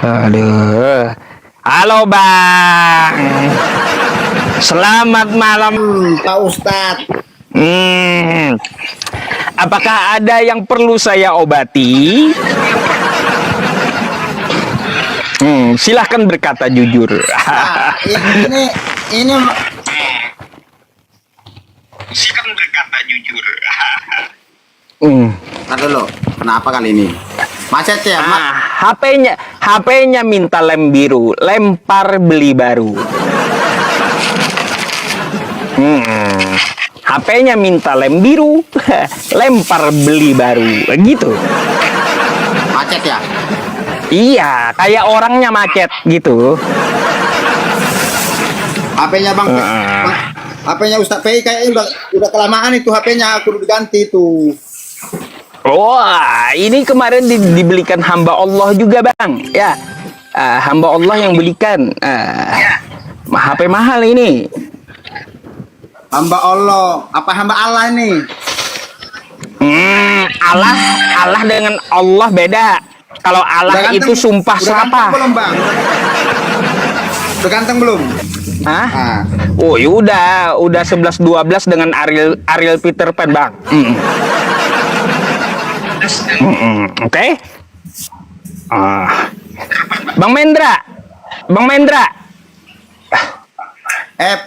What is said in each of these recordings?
Aduh. Halo Bang. Selamat malam Pak Ustadz. Apakah ada yang perlu saya obati? Silahkan berkata jujur. Nah, ini Silahkan berkata jujur. Ntar dulu, kenapa kali ini? Macet ya, Mak? HP-nya minta lem biru, lempar beli baru. HP-nya minta lem biru, lempar beli baru, gitu. Macet ya? Iya, kayak orangnya macet gitu. HP-nya Bang, HP-nya Ustadz PI kayaknya udah kelamaan itu HP-nya, aku udah diganti tuh. Wah, ini kemarin dibelikan hamba Allah juga Bang. Ya, hamba Allah yang belikan. HP mahal ini. Hamba Allah, apa hamba Allah ini? Allah dengan Allah beda. Kalau Allah itu sumpah serapah. Belum Bang? Udah ganteng belum? Hah? Oh, ya udah 11-12 dengan Ariel Peter Pan Bang. Oke. Bang Mendra.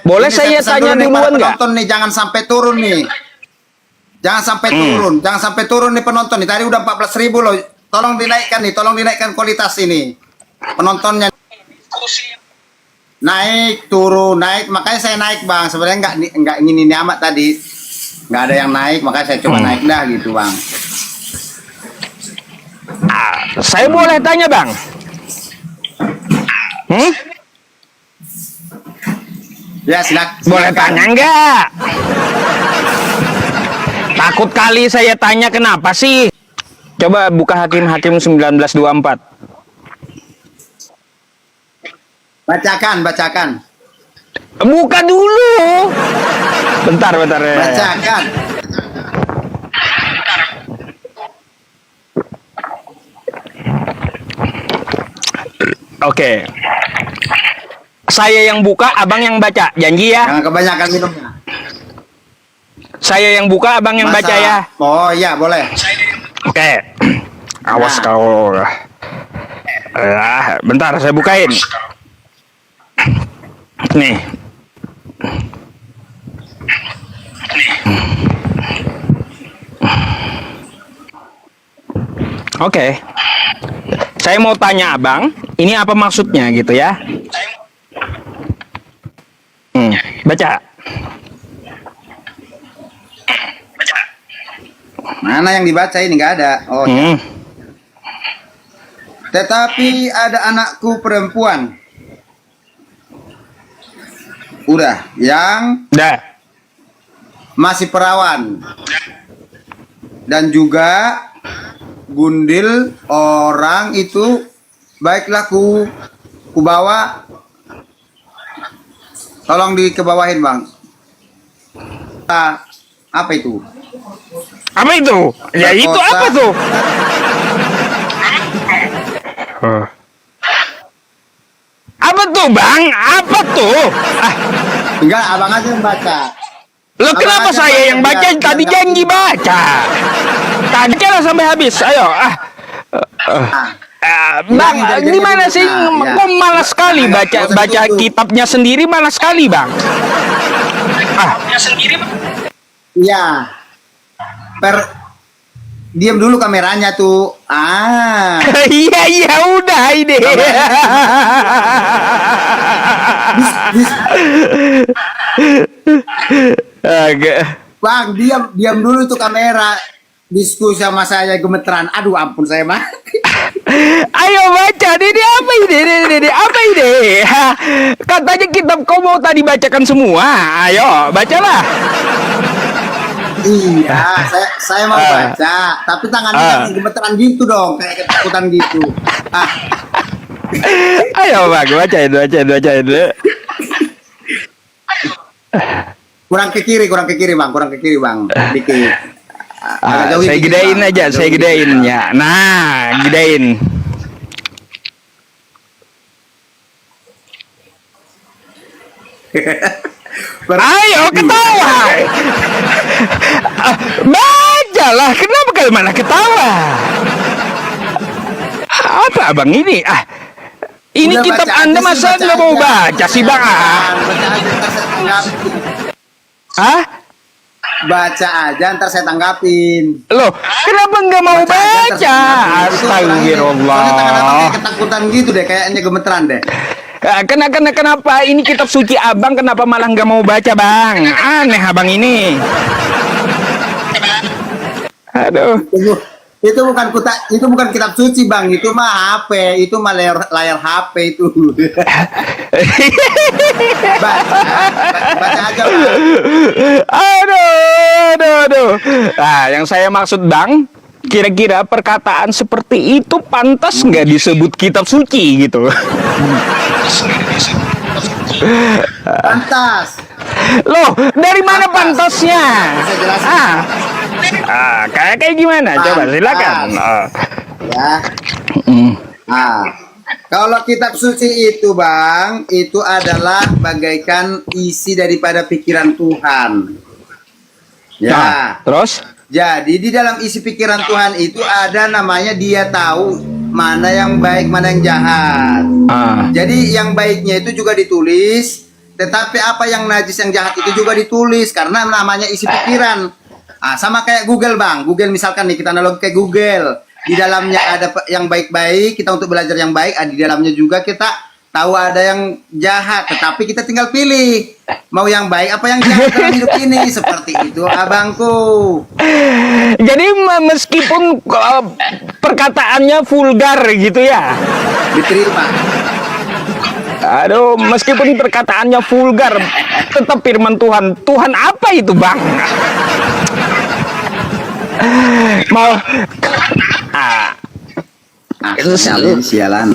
Boleh saya tanya duluan nggak? Penonton nih jangan sampai turun nih. Jangan sampai turun nih penonton nih. Tadi udah 14.000 loh. Tolong dinaikkan kualitas ini. Penontonnya naik, turun, naik. Makanya saya naik Bang. Sebenarnya nggak ingin ini amat tadi. Nggak ada yang naik, makanya saya coba naik dah gitu Bang. Saya boleh tanya Bang? Ya silakan. Boleh tanya nggak? Takut kali saya tanya kenapa sih? Coba buka Hakim 1924. Bacakan. Buka dulu. Bentar. Bacakan. Oke. Saya yang buka, abang yang baca. Janji ya? Jangan kebanyakan minumnya. Saya yang buka, abang yang baca ya? Oh iya, boleh. Oke. Awas kau. Bentar, saya bukain. Nih. Oke. Saya mau tanya abang, ini apa maksudnya gitu ya? Baca. Mana yang dibaca ini nggak ada. Oh. Ya. Tetapi ada anakku perempuan. Udah, yang masih perawan. Dan juga gundil orang itu baiklah ku bawa. Tolong dikebawahin Bang. Apa itu? Apa itu? Ya itu apa tuh? Apa tuh Bang? Apa tuh? Enggak, abang aja yang baca. Loh kenapa saya yang baca? Tadi janji baca. Tadi cara sampai habis. Ayo. Bang, gimana sih? Kok malas sekali baca kitabnya sendiri, malas sekali Bang. Iya. Diam dulu kameranya tuh. Iya udah ini. Bang, diam dulu tuh kamera. Diskusi sama saya gemeteran. Aduh ampun saya mah. Ayo baca. Ini apa ini? Apa ini? Katanya kitab kau mau tadi bacakan semua. Ayo bacalah. Iya, saya mau baca, tapi tangannya gemeteran gitu dong, kayak ketakutan gitu. Ayo Bang, bacain dulu. Kurang ke kiri Bang, dikit. Saya gedein aja, saya gedein ya. Nah, gedein. Ayo ketawa. Bacalah, kenapa kalian malah ketawa? Apa abang ini? Ini Udah kitab baca Anda aja sih, masa baca nggak mau aja. baca sih bang? Baca aja, ntar saya tanggapin. Hah? Baca aja, ntar saya tanggapin. Loh, kenapa nggak mau Baca aja, ntar saya baca? tanggapin. Itu orangnya, soalnya tangan abang Astagfirullah. kayak ketakutan gitu deh, kayaknya gemeteran deh. Kenapa ini kitab suci abang kenapa malah nggak mau baca bang? Aneh abang ini. Aduh. Itu bukan kitab suci bang, itu mah HP, itu mah layar HP itu. Baca aja bang. Aduh. Nah, yang saya maksud bang, kira-kira perkataan seperti itu pantas nggak disebut kitab suci gitu? Pantas. Loh, dari mana pantasnya? Bisa jelasin. Kayak gimana? Coba silakan. Ya. Kalau kitab suci itu bang, itu adalah bagaikan isi daripada pikiran Tuhan. Ya. Terus? Jadi di dalam isi pikiran Tuhan itu ada namanya Dia tahu mana yang baik, mana yang jahat. Jadi yang baiknya itu juga ditulis, tetapi apa yang najis, yang jahat itu juga ditulis karena namanya isi pikiran. Sama kayak Google bang. Google misalkan nih, kita analog kayak Google. Di dalamnya ada yang baik-baik, kita untuk belajar yang baik. Di dalamnya juga kita tahu ada yang jahat, tetapi kita tinggal pilih mau yang baik apa yang jahat dalam hidup ini. Seperti itu abangku. Jadi meskipun perkataannya vulgar gitu ya, Diterima. aduh, meskipun perkataannya vulgar, tetap firman Tuhan. Tuhan apa itu bang? Mau Sialan.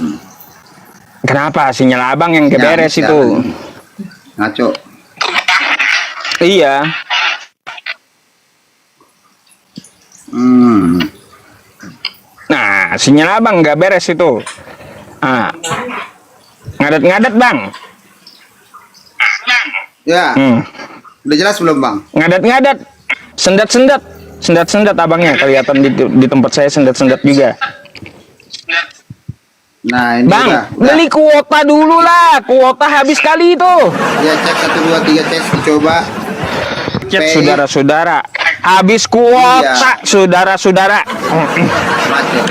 kenapa sinyal abang yang gak beres itu? Ngaco. Iya. Nah, sinyal abang gak beres itu. Ngadet-ngadet bang. Ya. Udah jelas belum bang? Ngadet-ngadet. Sendat-sendat abangnya kelihatan di tempat saya sendat-sendat juga. Nah ini Bang, udah. beli kuota dulu lah. Kuota habis kali itu. Ya cek 1 2 3 tes dicoba. Cek PI. saudara-saudara. Habis kuota, Iya. saudara-saudara. Macet.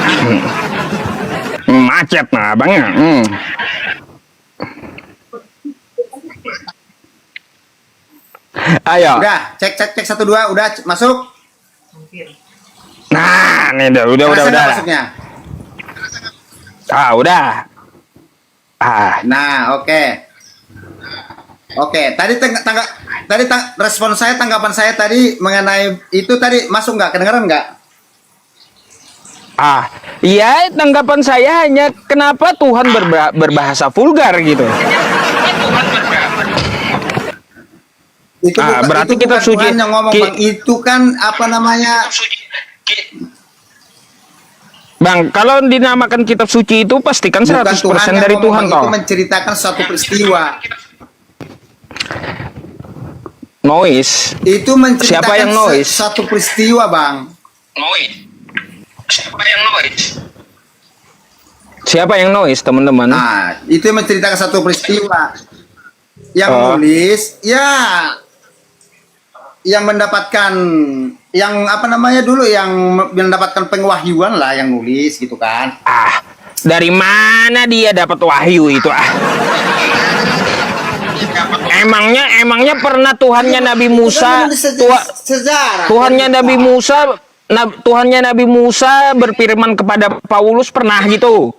Macet nah abangnya. Ayo. Udah, cek 1 2 udah masuk. Nah, nih udah. Kerasa nggak masuknya? Udah. Nah, oke. Oke, tadi respon saya, tanggapan saya tadi mengenai itu tadi masuk nggak? Kedengeran nggak? Iya, tanggapan saya hanya kenapa Tuhan berbahasa vulgar gitu. Itu berarti itu kita bukan suci. Tuhan yang ngomong bang. Itu kan apa namanya? Bang, kalau dinamakan kitab suci itu pastikan 100% Bukan dari yang Tuhan ngomong, toh. Itu menceritakan suatu peristiwa. Noise. Itu menceritakan Siapa yang noise? suatu peristiwa bang. Siapa yang noise, teman-teman? Nah, itu menceritakan satu peristiwa. Yang nulis, ya, yang mendapatkan, yang apa namanya dulu, yang mendapatkan pengwahyuan lah, yang nulis gitu kan. Dari mana dia dapat wahyu itu? Emangnya pernah Tuhannya Nabi Musa, sejarah. Tuhannya Nabi Musa berfirman kepada Paulus pernah gitu?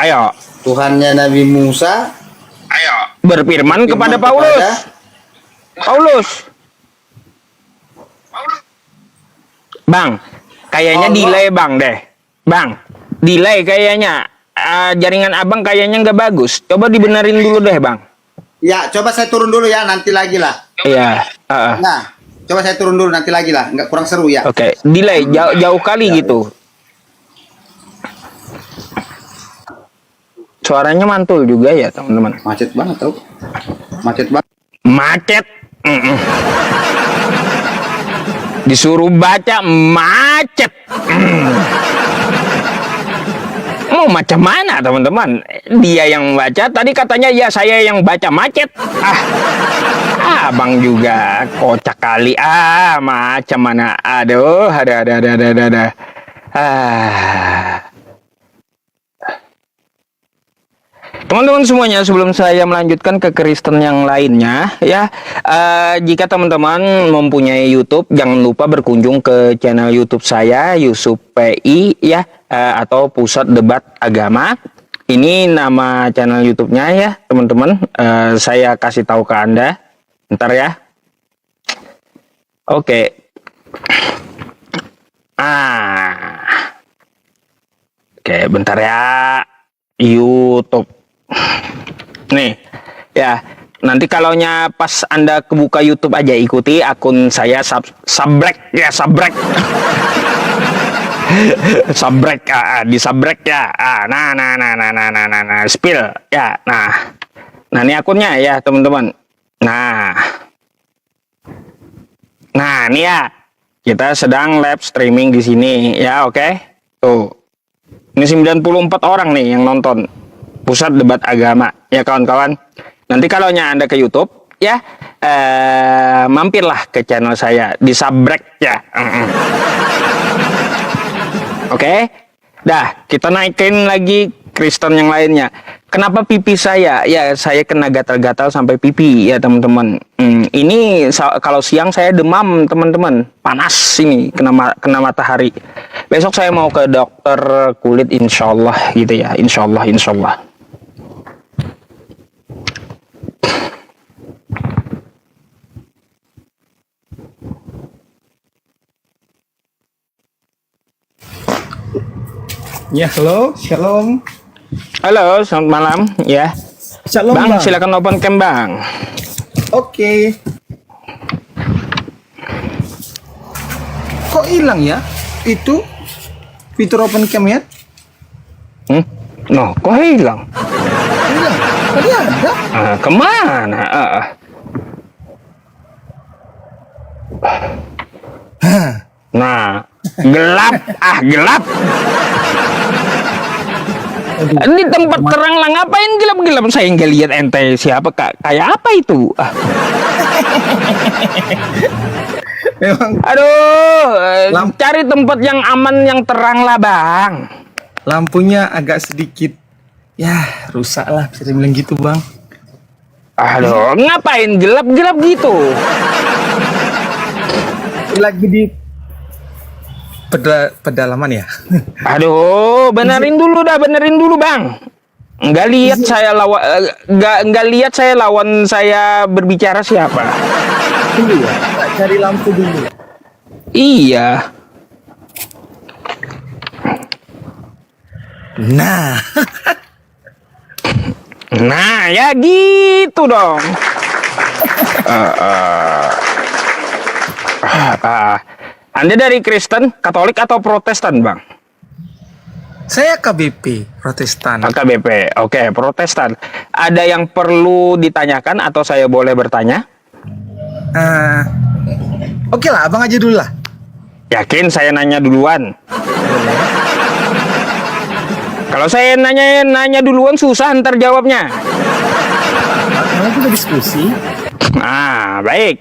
Ayo. Tuhannya Nabi Musa Berfirman kepada Paulus. Bang, kayaknya Allah. delay bang deh. Bang, delay kayaknya. Jaringan abang kayaknya nggak bagus. Coba dibenerin dulu deh bang. Ya, coba saya turun dulu ya, nanti lagi lah. Iya. Nah, coba saya turun dulu, nanti lagi lah. Nggak kurang seru ya. Oke, delay jauh kali gitu. suaranya mantul juga ya teman-teman. Macet banget tau. Macet banget. Macet. Disuruh baca macet. Mau macam mana teman-teman? Dia yang baca, tadi katanya ya saya yang baca macet. Abang juga kocak kali. Macam mana? Aduh, ada. Teman-teman semuanya, sebelum saya melanjutkan ke Kristen yang lainnya, ya, jika teman-teman mempunyai YouTube, jangan lupa berkunjung ke channel YouTube saya, Yusuf PI, ya, atau Pusat Debat Agama. Ini nama channel YouTube-nya ya, teman-teman. Saya kasih tahu ke Anda, bentar ya. Oke. Oke, bentar ya. YouTube. Nih, ya. Nanti kalaunya pas Anda kebuka YouTube aja, ikuti akun saya sabrek ya, sabrek. Sabrek, di sabrek ya. Nah, spill ya. Nah ini akunnya ya, teman-teman. Nah, ini ya. Kita sedang live streaming di sini ya, oke? Tuh. Ini 94 orang nih yang nonton. Pusat Debat Agama ya kawan-kawan. Nanti kalaunya Anda ke YouTube ya, mampirlah ke channel saya di sabrek ya. Oke. Dah, kita naikin lagi Kristen yang lainnya. Kenapa pipi saya? Ya, saya kena gatal-gatal sampai pipi ya teman-teman. Ini kalau siang saya demam teman-teman, panas ini kena matahari. Besok saya mau ke dokter kulit insyaallah gitu ya, insyaallah. Ya, halo, shalom. Halo, selamat malam ya. Shalom, Bang, Bang. silakan open cam, Bang. Oke. Kok hilang ya? Itu fitur open cam ya? Noh, kok hilang? Hilang. Tadi ada. Kemana? Nah, gelap, gelap. Ini tempat terang lah, ngapain gelap-gelap? Saya nggak lihat ente siapa, kayak apa itu? Memang Aduh, cari tempat yang aman, yang terang lah, Bang. lampunya agak sedikit, ya rusak lah, bisa dibilang gitu, Bang. Aduh, ngapain gelap-gelap gitu? Lagi di pedalaman ya. Aduh, benerin dulu, Bang. Nggak lihat saya lawan saya berbicara siapa. Dulu ya, cari lampu dulu. Iya. Nah, Nah, ya gitu dong. Anda dari Kristen, Katolik atau Protestan, Bang? saya KBP Protestan. KBP, oke, Protestan. Ada yang perlu ditanyakan atau saya boleh bertanya? Oke lah, abang aja dulu lah. Yakin saya nanya duluan? Kalau saya nanya duluan susah ntar jawabnya. Kamu juga diskusi. Baik.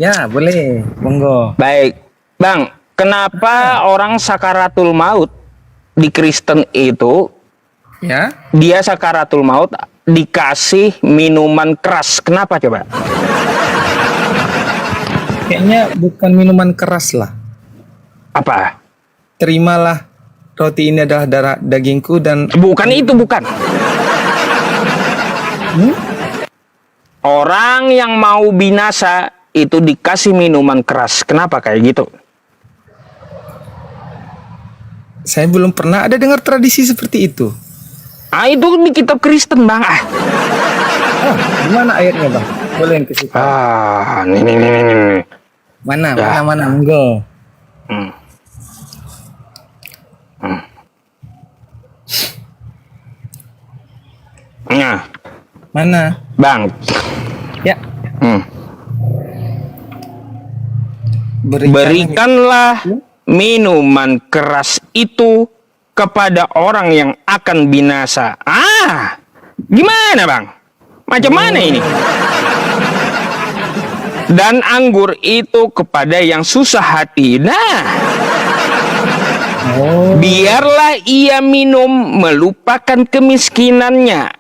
Ya, boleh. Monggo. Baik. Bang, kenapa orang sakaratul maut di Kristen itu, Ya. dia sakaratul maut dikasih minuman keras? Kenapa coba? Kayaknya bukan minuman keras lah. Apa? Terimalah roti ini adalah darah dagingku dan Bukan itu, bukan. Orang yang mau binasa itu dikasih minuman keras. Kenapa kayak gitu? saya belum pernah ada dengar tradisi seperti itu. Itu di kitab Kristen, Bang. Gimana ayatnya, Bang? Boleh yang kasih tahu. Nih. Mana? Ya. Mana? Monggo. Mana? Bang. Ya. Hmm. Berikanlah Berikanlah minuman keras itu kepada orang yang akan binasa. Gimana bang? Macam mana ini? Dan anggur itu kepada yang susah hati. Nah, biarlah ia minum melupakan kemiskinannya.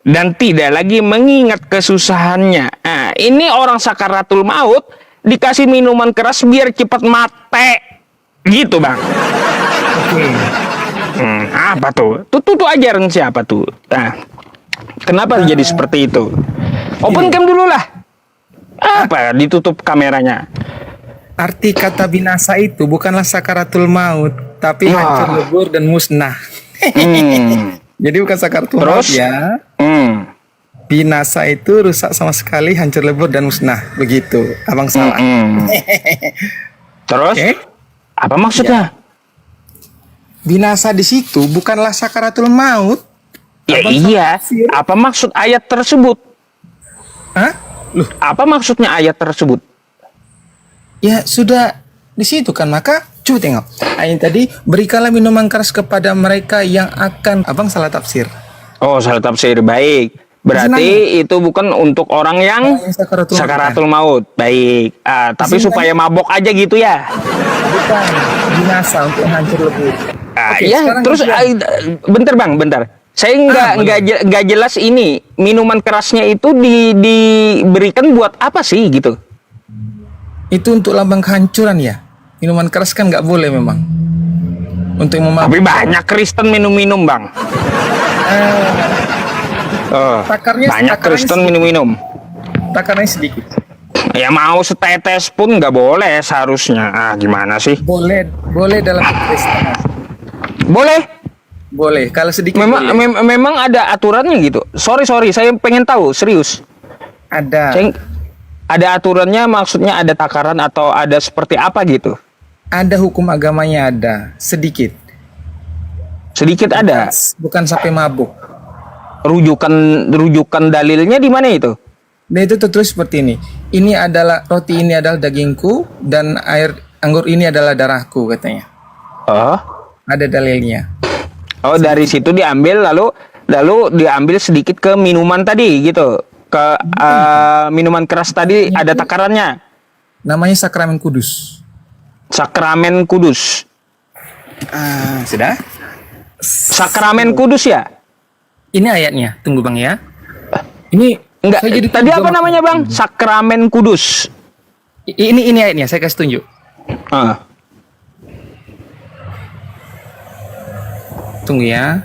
Dan tidak lagi mengingat kesusahannya. Ini orang sakaratul maut dikasih minuman keras biar cepat mati. Gitu bang. Apa tuh? Tuh ajaran siapa tuh? Nah, kenapa jadi seperti itu? Open cam dulu lah. Apa ditutup kameranya? Arti kata binasa itu bukanlah sakaratul maut, tapi hancur lebur dan musnah. Jadi bukan sakaratul maut ya. Binasa itu rusak sama sekali, hancur lebur dan musnah. Begitu, abang salah. Terus? Apa maksudnya? Binasa di situ bukanlah sakaratul maut. Ya iya. Apa maksud ayat tersebut? Hah? Loh, apa maksudnya ayat tersebut? Ya sudah di situ kan, maka coba tengok ayat tadi, berikanlah minuman keras kepada mereka yang akan. Abang salah tafsir. Oh, salah tafsir. Baik. Berarti itu bukan untuk orang yang sakaratul maut. Baik. Tapi supaya mabok aja gitu ya? Bukan. Binasa untuk hancur lebur. Ya. Terus bentar bang, bentar. Saya nggak jelas ini minuman kerasnya itu diberikan buat apa sih gitu? Itu untuk lambang kehancuran ya. Minuman keras kan nggak boleh memang. Untuk Tapi banyak Kristen minum-minum bang. Banyak Kristen minum-minum. Takarannya sedikit. Ya mau setetes pun nggak boleh seharusnya. Gimana sih? Boleh dalam Kristen. Boleh. Boleh, kalau sedikit memang ada aturannya gitu. Sorry, saya pengen tahu, serius. Ada. Ada aturannya, maksudnya ada takaran atau ada seperti apa gitu? Ada hukum agamanya, ada sedikit. Sedikit ada. Bukan sampai mabuk. Rujukan dalilnya di mana itu? Nah itu tertulis seperti ini. Roti ini adalah dagingku dan air anggur ini adalah darahku katanya. Ada dalilnya. Oh, dari situ diambil lalu diambil sedikit ke minuman tadi gitu. Ke minuman keras tadi ada takarannya. Namanya sakramen kudus. Sakramen kudus. Sudah? Sakramen kudus ya? Ini ayatnya. Tunggu Bang ya. Ini enggak. Tadi apa namanya Bang? Sakramen kudus. Ini ayatnya, saya kasih tunjuk. Tunggu ya.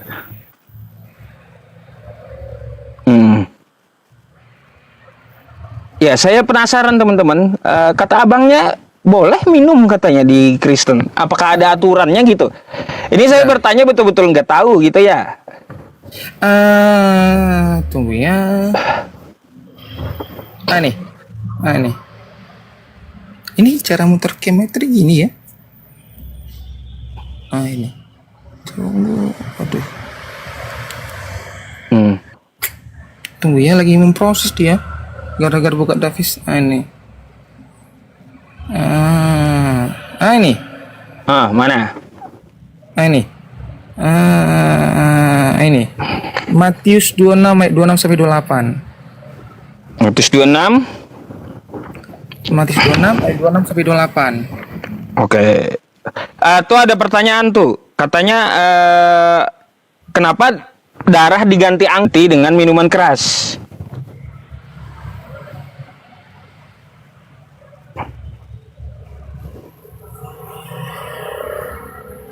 Ya, saya penasaran teman-teman. Kata abangnya boleh minum katanya di Kristen. Apakah ada aturannya gitu? Ini saya bertanya betul-betul nggak tahu gitu ya. Tunggu ya. Nih. Ini cara muter chemistry gini ya. Ini. Tunggu, aduh. Tunggu ya, lagi memproses dia. Gara-gara buka Davis. Ini. Ini. Mana? Ini. Ini. Matius 26 ayat 26 sampai 28. Matius 26. Matius 26 ayat 26 sampai 28. Oke. Tuh ada pertanyaan tuh. Katanya kenapa darah diganti anti dengan minuman keras?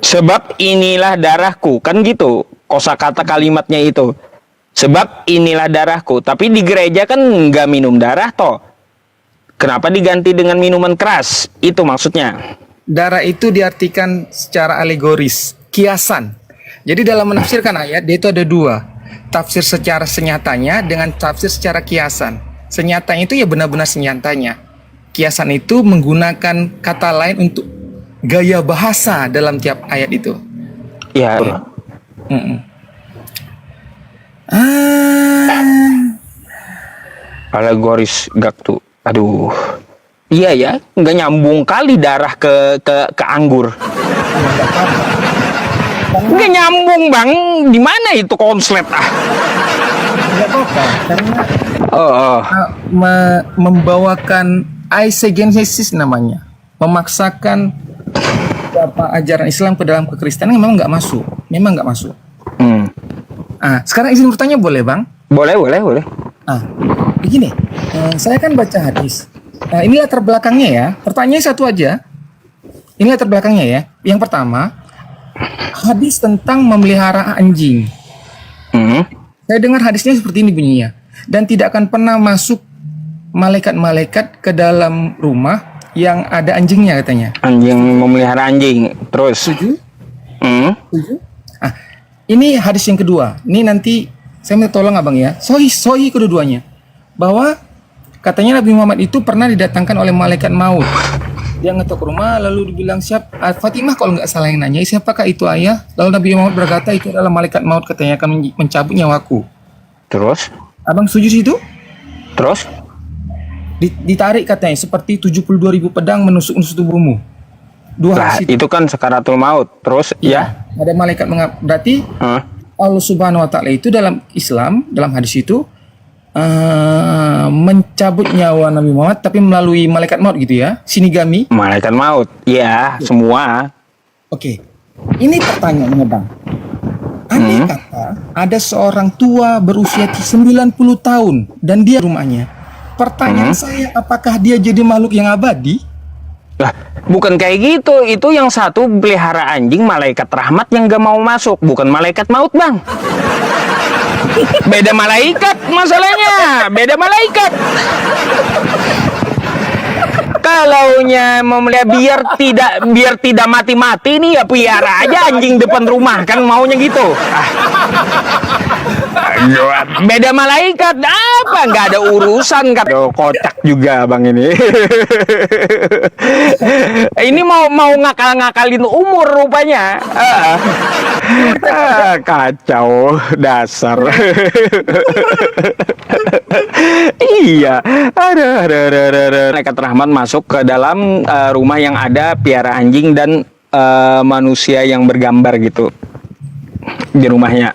Sebab inilah darahku, kan gitu kosakata kalimatnya itu. Sebab inilah darahku, tapi di gereja kan nggak minum darah toh. Kenapa diganti dengan minuman keras? Itu maksudnya. Darah itu diartikan secara alegoris, kiasan. Jadi dalam menafsirkan ayat, dia itu ada dua. Tafsir secara senyatanya dengan tafsir secara kiasan. Senyatanya itu ya benar-benar senyatanya. Kiasan itu menggunakan kata lain untuk gaya bahasa dalam tiap ayat itu. Ya. Alegoris Gaktu. Aduh. Iya ya, nggak nyambung kali darah ke anggur. Nggak nyambung bang, di mana itu konslet ah? Nggak apa-apa, karena Oh. membawakan eisegenesis namanya, memaksakan apa ajaran Islam ke dalam kekristenan memang nggak masuk, Sekarang izin bertanya boleh bang? Boleh. Begini, saya kan baca hadis. Ini latar belakangnya ya. Pertanyaannya satu aja. Ini latar belakangnya ya. Yang pertama, hadis tentang memelihara anjing. Saya dengar hadisnya seperti ini bunyinya. Dan tidak akan pernah masuk malaikat-malaikat ke dalam rumah yang ada anjingnya katanya. Anjing memelihara anjing. Terus? Setuju? Setuju? Ini hadis yang kedua. Ini nanti saya minta tolong abang ya. Sohi kedua-duanya. Bahwa katanya Nabi Muhammad itu pernah didatangkan oleh malaikat maut. Dia ngetok rumah lalu dibilang Fatimah kalau nggak salah yang nanya, siapakah itu ayah? Lalu Nabi Muhammad berkata itu adalah malaikat maut katanya akan mencabut nyawaku. Terus? Abang setuju situ? Terus? Ditarik katanya seperti 72.000 pedang menusuk-nusuk tubuhmu. Dua Lah, hadis itu. itu kan sakaratul maut. Terus ya? Ada malaikat berarti Allah Subhanahu wa taala itu dalam Islam, dalam hadis itu mencabut nyawa Nabi Muhammad tapi melalui malaikat maut gitu ya, Shinigami. Malaikat maut. Ya, semua. Oke. Ini pertanyaannya bang. Andai kata ada seorang tua berusia 90 tahun dan dia rumahnya. Pertanyaan saya, apakah dia jadi makhluk yang abadi? Lah, bukan kayak gitu. Itu yang satu pelihara anjing malaikat rahmat yang gak mau masuk, bukan malaikat maut bang. Beda malaikat masalahnya, beda malaikat. Kalaunya memelihara biar tidak mati-mati nih ya piara aja anjing depan rumah kan maunya gitu. Beda malaikat apa nggak ada urusan kan. Kocak juga bang ini. Ini mau ngakal-ngakalin umur rupanya. Kacau dasar. Iya, ada. Malaikat rahmat masuk ke dalam rumah yang ada piara anjing dan manusia yang bergambar gitu di rumahnya.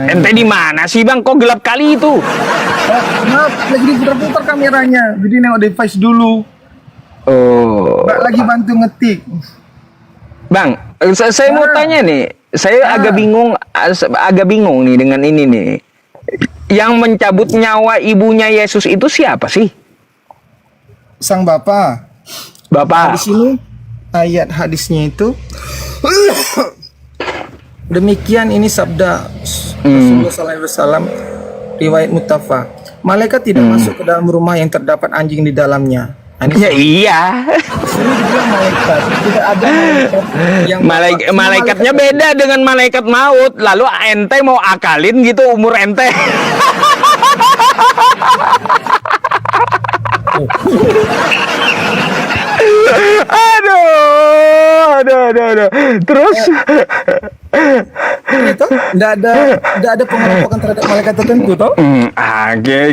Ente di mana sih bang? Kok gelap kali itu? Maaf, lagi diputar-putar kameranya. Jadi nengok device dulu. Oh. Mbak lagi bantu ngetik. Bang, saya mau tanya nih. Saya agak bingung nih dengan ini nih. Yang mencabut nyawa ibunya Yesus itu siapa sih? Sang Bapa. Bapak. Di sini ayat hadisnya itu demikian ini sabda Rasulullah SAW, riwayat muttafaq. Malaikat tidak masuk ke dalam rumah yang terdapat anjing di dalamnya. Ya iya. Ini dibilang malaikat. Tidak ada malaikat yang malaikatnya beda dengan malaikat maut. Lalu ente mau akalin gitu umur ente. Aduh. Terus itu enggak ada pengelompokan terhadap malaikat tertentu toh?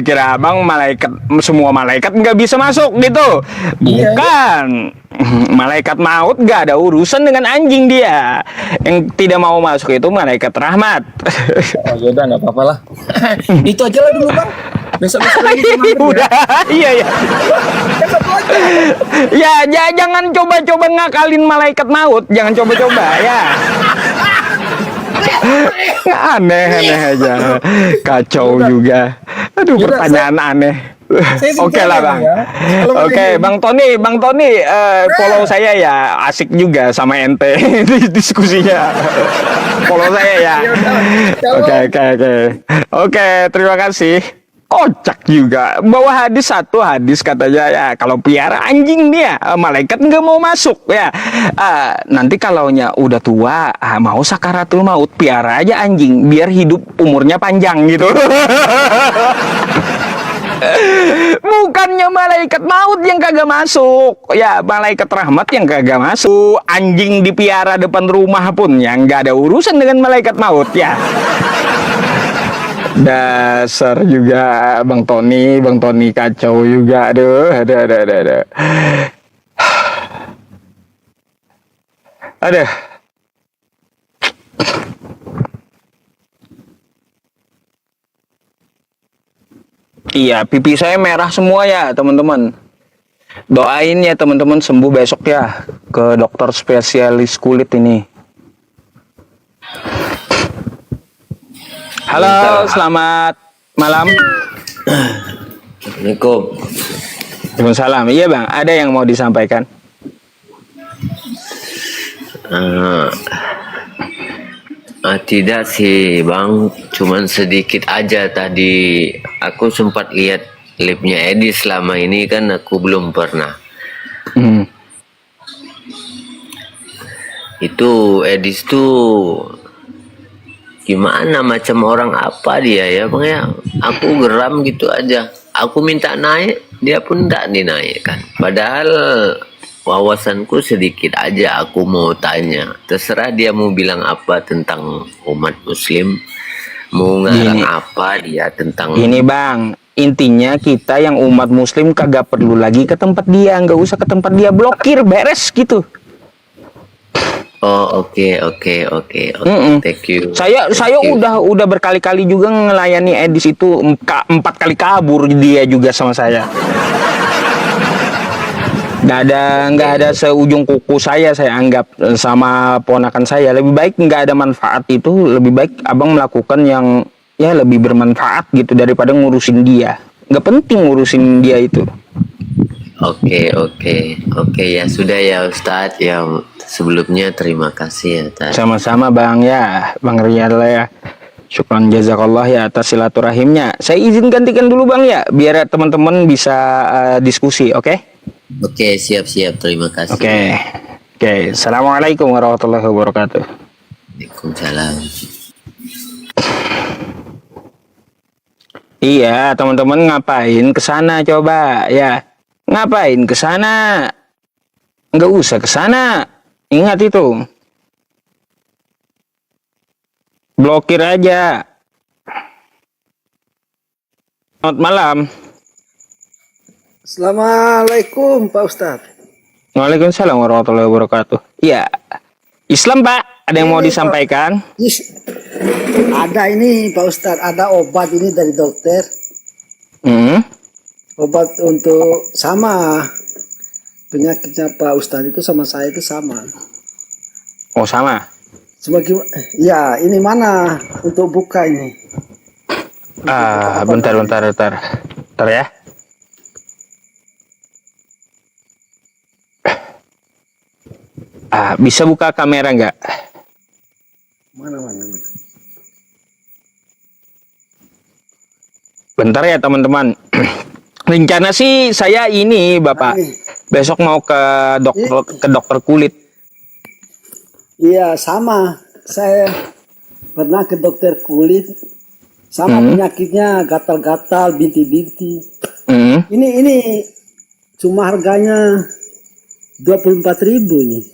Kira abang semua malaikat nggak bisa masuk gitu. Bukan. Malaikat maut nggak ada urusan dengan anjing dia. Yang tidak mau masuk itu malaikat rahmat. Oh yaudah nggak apa-apa lah. Itu aja lah dulu bang. Besok lagi udah. Iya. Ya, jangan coba-coba ngakalin malaikat maut. Jangan coba-coba ya. Aneh aja. Kacau juga. Aduh, pertanyaan aneh. Oke lah bang. Oke, Bang Tony, follow saya ya. Asik juga sama ente diskusinya. Follow saya ya. Oke, terima kasih. Kocak juga. Bawa satu hadis katanya ya, kalau piara anjing dia malaikat nggak mau masuk ya. Nanti kalaunya udah tua mau sakaratul maut, piara aja anjing biar hidup umurnya panjang gitu. Bukannya malaikat maut yang kagak masuk, ya malaikat rahmat yang kagak masuk. Anjing dipiara depan rumah pun yang nggak ada urusan dengan malaikat maut ya. Dasar juga Bang Tony kacau juga, aduh, aduh. Aduh. Iya, pipi saya merah semua ya, teman-teman. Doain ya teman-teman sembuh besok ya ke dokter spesialis kulit ini. Halo, selamat malam. Assalamualaikum. Waalaikumsalam. Iya Bang, ada yang mau disampaikan? Tidak sih Bang, cuman sedikit aja tadi aku sempat lihat klipnya Edi. Selama ini kan aku belum pernah. Itu Edis tuh gimana, macam orang apa dia ya Bang ya? Aku geram gitu aja. Aku minta naik, dia pun tak dinaikkan. Padahal wawasanku sedikit aja, aku mau tanya. Terserah dia mau bilang apa tentang umat muslim, mau ngarang apa dia tentang... Ini Bang, intinya kita yang umat muslim kagak perlu lagi ke tempat dia, nggak usah ke tempat dia, blokir, beres gitu. Oh oke. Thank you. Saya udah berkali-kali juga ngelayani Edis itu, 4 kali kabur dia juga sama saya. Nggak ada seujung kuku saya anggap sama ponakan saya. Lebih baik nggak ada manfaat itu, lebih baik abang melakukan yang ya lebih bermanfaat gitu daripada ngurusin dia. Nggak penting ngurusin dia itu. Oke ya sudah ya Ustadz ya, sebelumnya terima kasih ya Ustadz. Sama-sama Bang ya, Bang Riyal ya. Syukran jazakallah ya atas silaturahimnya. Saya izin gantikan dulu Bang ya, biar teman-teman bisa diskusi, oke? Oke, siap. Terima kasih. Oke. Assalamualaikum warahmatullahi wabarakatuh. Waalaikumsalam. Iya, teman-teman ngapain ke sana coba ya? Ngapain ke sana? Nggak usah ke sana. Ingat itu. Blokir aja. Selamat malam. Assalamualaikum Pak Ustadz. Waalaikumsalam warahmatullahi wabarakatuh. Iya. Islam Pak, ada yang mau disampaikan? Ada ini Pak Ustadz, ada obat ini dari dokter. Obat untuk sama penyakitnya Pak Ustadz itu sama saya itu sama. Oh sama. Ya ini mana untuk buka ini? Bentar ya. Bisa buka kamera nggak? Mana. Bentar ya teman-teman. Rencana sih saya ini Bapak besok mau ke dokter kulit. Iya sama. Saya pernah ke dokter kulit. Sama penyakitnya gatal-gatal, binti-binti. Ini cuma harganya 24.000 nih.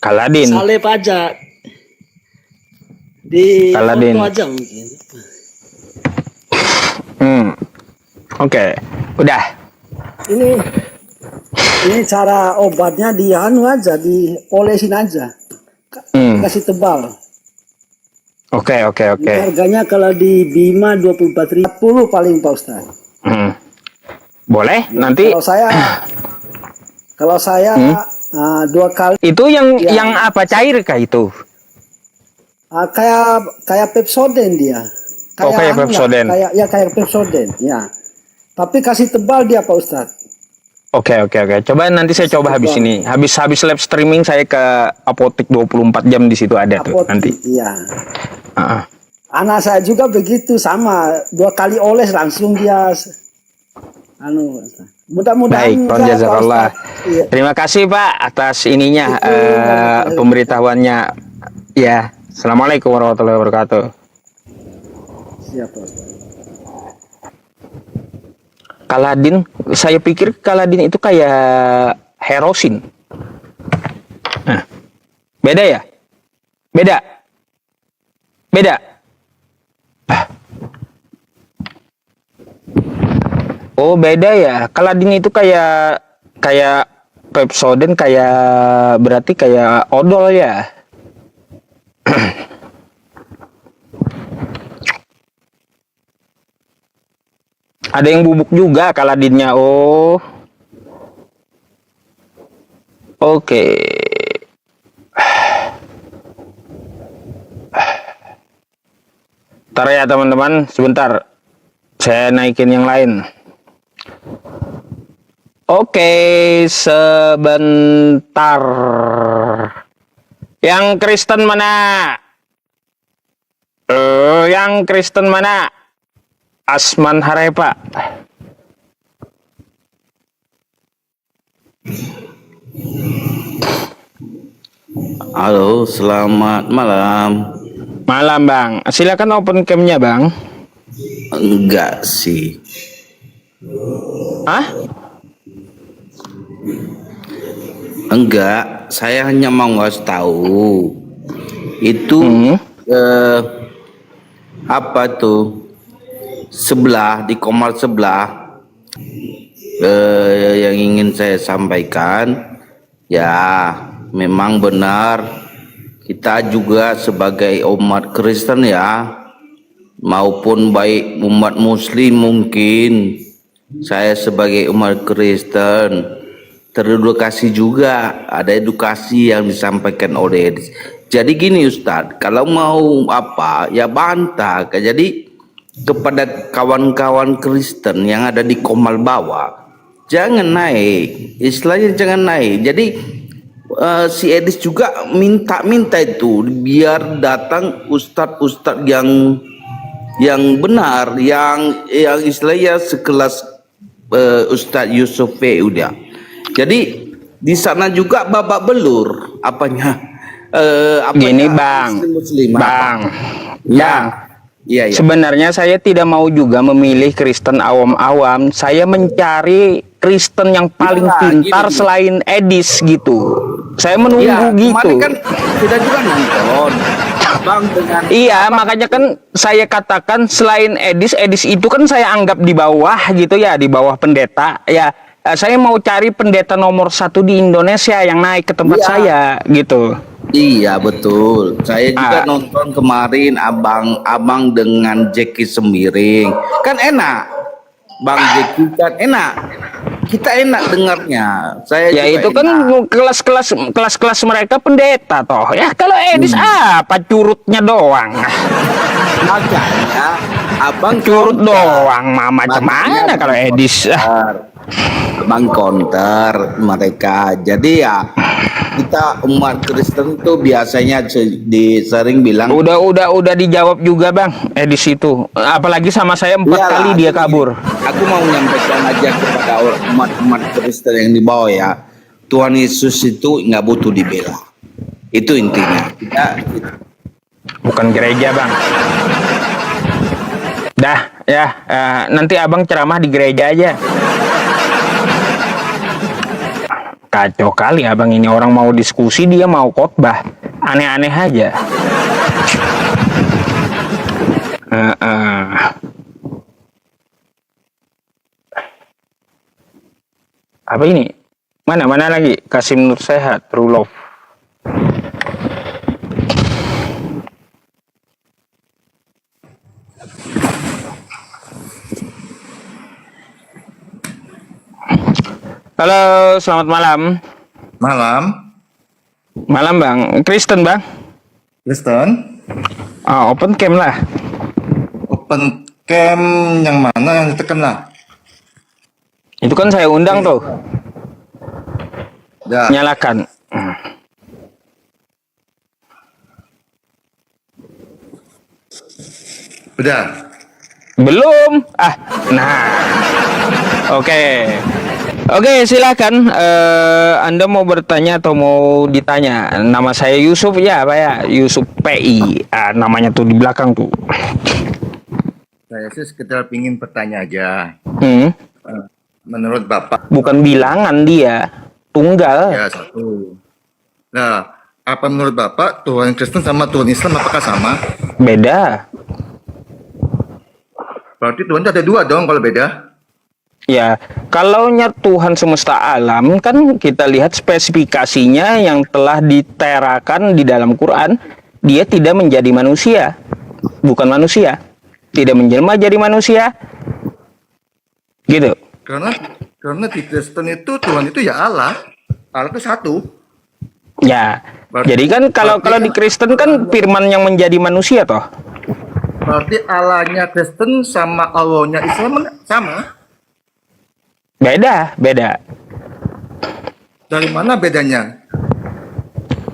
Kaladin. Salep aja. Di Kaladin. foto aja mungkin. Oke. Udah. Ini cara obatnya dianu aja, diolesin aja. Kasih tebal. Oke. Harganya kalau di Bima 24.000 paling Pak Ustaz. Boleh nanti. Kalau saya 2 kali. Itu yang apa, cair kah itu? Kayak Pepsodent dia. Kayak Pepsodent. Kayak Pepsodent, ya. Tapi kasih tebal dia Pak Ustaz. Oke. Coba nanti saya coba habis ini. Habis live streaming saya ke apotek 24 jam di situ ada tuh nanti. Iya. Anak saya juga begitu sama, 2 kali oles langsung dia mudah-mudahan. Baik, jazakallah. Iya. Terima kasih Pak atas ininya pemberitahuannya. Ya, assalamualaikum warahmatullahi wabarakatuh. Siapa Ustaz? Kaladin, saya pikir Kaladin itu kayak Herosin. Nah, beda ya? Beda. Beda. Ah. Oh, beda ya. Kaladin itu kayak Pepsodent, kayak berarti kayak odol ya. Ada yang bubuk juga Kaladinnya. Oh. Oke. Ntar ya teman-teman, sebentar. Saya naikin yang lain. Oke, sebentar. Yang Kristen mana? Yang Kristen mana? Asman Harepa. Halo, selamat malam. Malam Bang, silakan open cam-nya Bang. Enggak sih. Hah? Enggak, saya hanya mau ngasih tahu. Itu apa tuh? Sebelah di Komar sebelah yang ingin saya sampaikan, ya memang benar kita juga sebagai umat Kristen ya, maupun baik umat Muslim, mungkin saya sebagai umat Kristen teredukasi juga, ada edukasi yang disampaikan oleh. Jadi gini Ustadz, kalau mau apa ya bantah. Jadi kepada kawan-kawan Kristen yang ada di Komal bawah, jangan naik, istilahnya jangan naik. Jadi si Edis juga minta itu biar datang ustadz-ustadz yang benar, yang istilahnya sekelas Ustadz Yusuf udah. Jadi di sana juga babak belur Gini Bang, Muslim, Bang, ya. Iya. Sebenarnya saya tidak mau juga memilih Kristen awam-awam. Saya mencari Kristen yang paling pintar gini. selain Edis gitu. Saya menunggu gitu. Kemarin kan kita juga nonton Bang dengan. Iya, makanya kan saya katakan selain Edis itu kan saya anggap di bawah gitu ya, di bawah pendeta. Ya, saya mau cari pendeta nomor 1 di Indonesia yang naik ke tempat saya gitu. Iya betul. Saya juga nonton kemarin abang dengan Jeki Semiring. Kan enak. Bang Jeki kan enak. Kita enak dengarnya. Saya Ya juga itu kan kelas-kelas mereka pendeta toh. Ya kalau Edis apa curutnya doang. Makanya abang Curut counter. doang macam mana kalau Edis. Abang counter mereka. Jadi ya kita umat Kristen tuh biasanya sering bilang Udah dijawab juga Bang Edis itu. Apalagi sama saya 4 iyalah, kali dia kabur. Aku mau menyampaikan aja kepada umat Kristen yang di bawah ya, Tuhan Yesus itu nggak butuh dibela. Itu intinya. Bukan gereja Bang. Dah ya, nanti abang ceramah di gereja aja. Kacau kali abang ini, orang mau diskusi dia mau khotbah, aneh-aneh aja. Apa ini? Mana lagi? Kasim Nur Sehat, True Love. Halo, selamat malam. Malam, Malam Bang, Kristen Bang. Kristen. Open cam lah. Open cam yang mana yang ditekan lah? Itu kan saya undang tuh. Ya, Nyalakan. udah. Belum. Nah. Oke, silakan. Anda mau bertanya atau mau ditanya? Nama saya Yusuf ya, Pak ya. Yusuf PI. Namanya tuh di belakang tuh. Saya sih sekedar ingin bertanya aja. Hmm. Menurut Bapak, Bukan bilangan dia, tunggal. ya satu. Nah, apa menurut Bapak Tuhan Kristen sama Tuhan Islam apakah sama? Beda. Berarti Tuhan itu ada dua dong kalau beda. Ya, kalaunya Tuhan semesta alam kan kita lihat spesifikasinya yang telah diterakan di dalam Quran, dia tidak menjadi manusia, bukan manusia, tidak menjelma jadi manusia, gitu. Karena di Kristen itu Tuhan itu ya Allah. Allah itu satu. Ya, jadi kan kalau di Kristen kan Firman yang menjadi manusia toh. Berarti Allahnya Kristen sama Allahnya Islam sama. Beda. Dari mana bedanya?